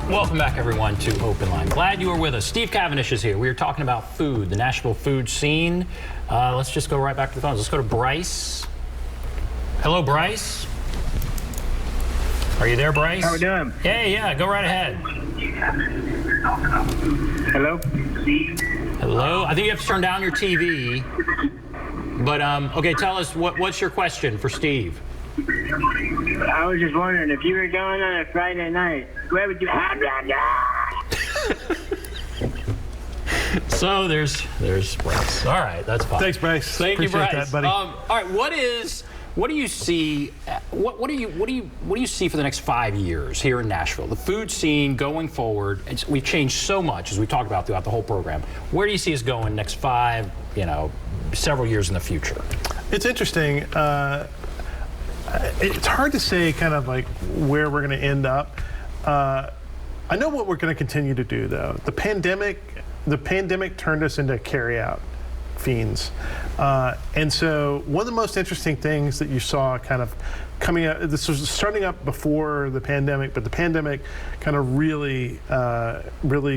Welcome back, everyone, to OpenLine. Glad you are with us. Steve Cavendish is here. We are talking about food, the Nashville food scene. Let's just go right back to the phones. Let's go to Bryce. Hello, Bryce. Are you there, Bryce? How we doing? Hey, yeah, go right ahead. Hello? Hello? I think you have to turn down your TV. But, okay, tell us, what's your question for Steve? I was just wondering, if you were going on a Friday night, where would you have that? So there's Bryce. All right, that's fine. Thanks, Bryce. Thank you, Bryce. That, buddy. All right, what do you see? What do you see for the next 5 years here in Nashville? The food scene going forward. We've changed so much, as we talked about throughout the whole program. Where do you see us going next several years in the future? It's interesting. It's hard to say kind of like where we're going to end up. I know what we're going to continue to do, though. The pandemic turned us into carry-out fiends. And so one of the most interesting things that you saw kind of coming out, this was starting up before the pandemic, but the pandemic kind of really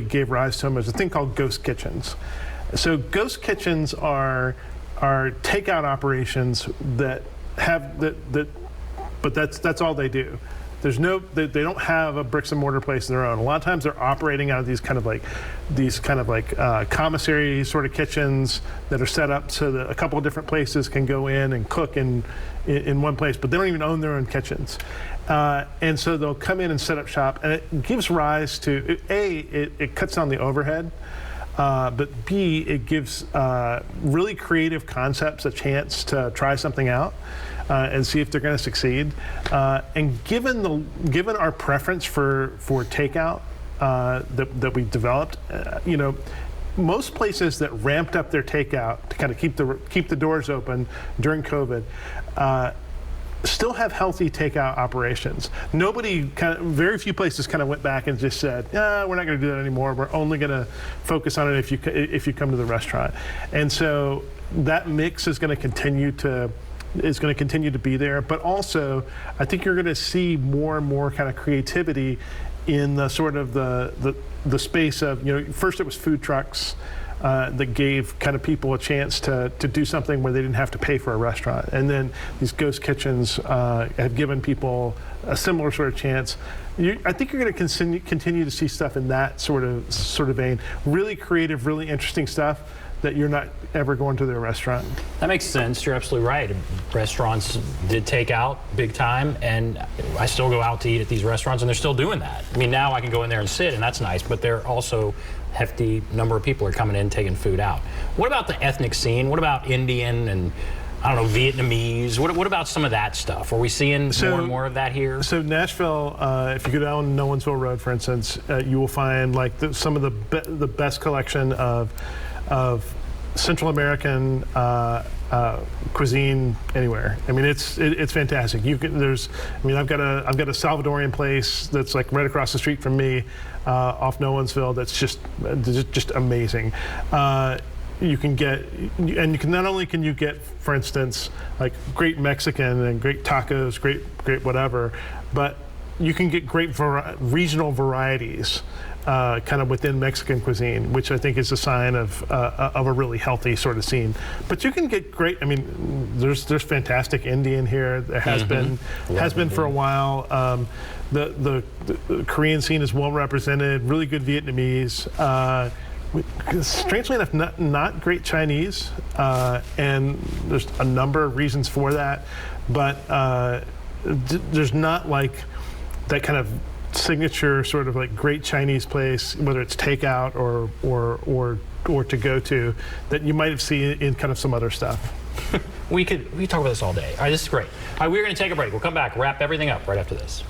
gave rise to them, is a thing called ghost kitchens. So ghost kitchens are takeout operations that have but that's all they do. There's they don't have a bricks and mortar place of their own. A lot of times they're operating out of these kind of like commissary sort of kitchens that are set up so that a couple of different places can go in and cook in one place, but they don't even own their own kitchens. And so they'll come in and set up shop, and it gives rise to, it cuts down the overhead, but B, it gives really creative concepts a chance to try something out and see if they're going to succeed. And given our preference for takeout that we developed, most places that ramped up their takeout to kind of keep the doors open during COVID still have healthy takeout operations. Very few places kind of went back and just said, we're not going to do that anymore. We're only going to focus on it if you come to the restaurant. And so that mix is going to continue to be there. But also, I think you're going to see more and more kind of creativity in the sort of the space of, first it was food trucks that gave kind of people a chance to do something where they didn't have to pay for a restaurant. And then these ghost kitchens have given people a similar sort of chance. I think you're going to continue to see stuff in that sort of vein. Really creative, really interesting stuff that you're not ever going to their restaurant. That makes sense. You're absolutely right. Restaurants did take out big time, and I still go out to eat at these restaurants, and they're still doing that. I mean, now I can go in there and sit, and that's nice, but they're also hefty number of people are coming in taking food out. What about the ethnic scene? What about Indian and, I don't know, Vietnamese? What about some of that stuff? Are we seeing more and more of that here? So Nashville, if you go down Nolensville Road, for instance, you will find like some of the best collection of Central American cuisine anywhere. I mean, it's fantastic. I've got a Salvadorian place that's like right across the street from me, off Nolensville. That's just amazing. Not only can you get, for instance, like great Mexican and great tacos, great whatever, but you can get great regional varieties kind of within Mexican cuisine, which I think is a sign of a really healthy sort of scene. But you can get great. I mean, there's fantastic Indian here. There has been for a while. The Korean scene is well represented. Really good Vietnamese. Strangely enough, not great Chinese, and there's a number of reasons for that. But there's not like that kind of signature sort of like great Chinese place, whether it's takeout or to go to, that you might have seen in kind of some other stuff. We could talk about this all day. All right, this is great. All right, we're going to take a break. We'll come back, wrap everything up right after this.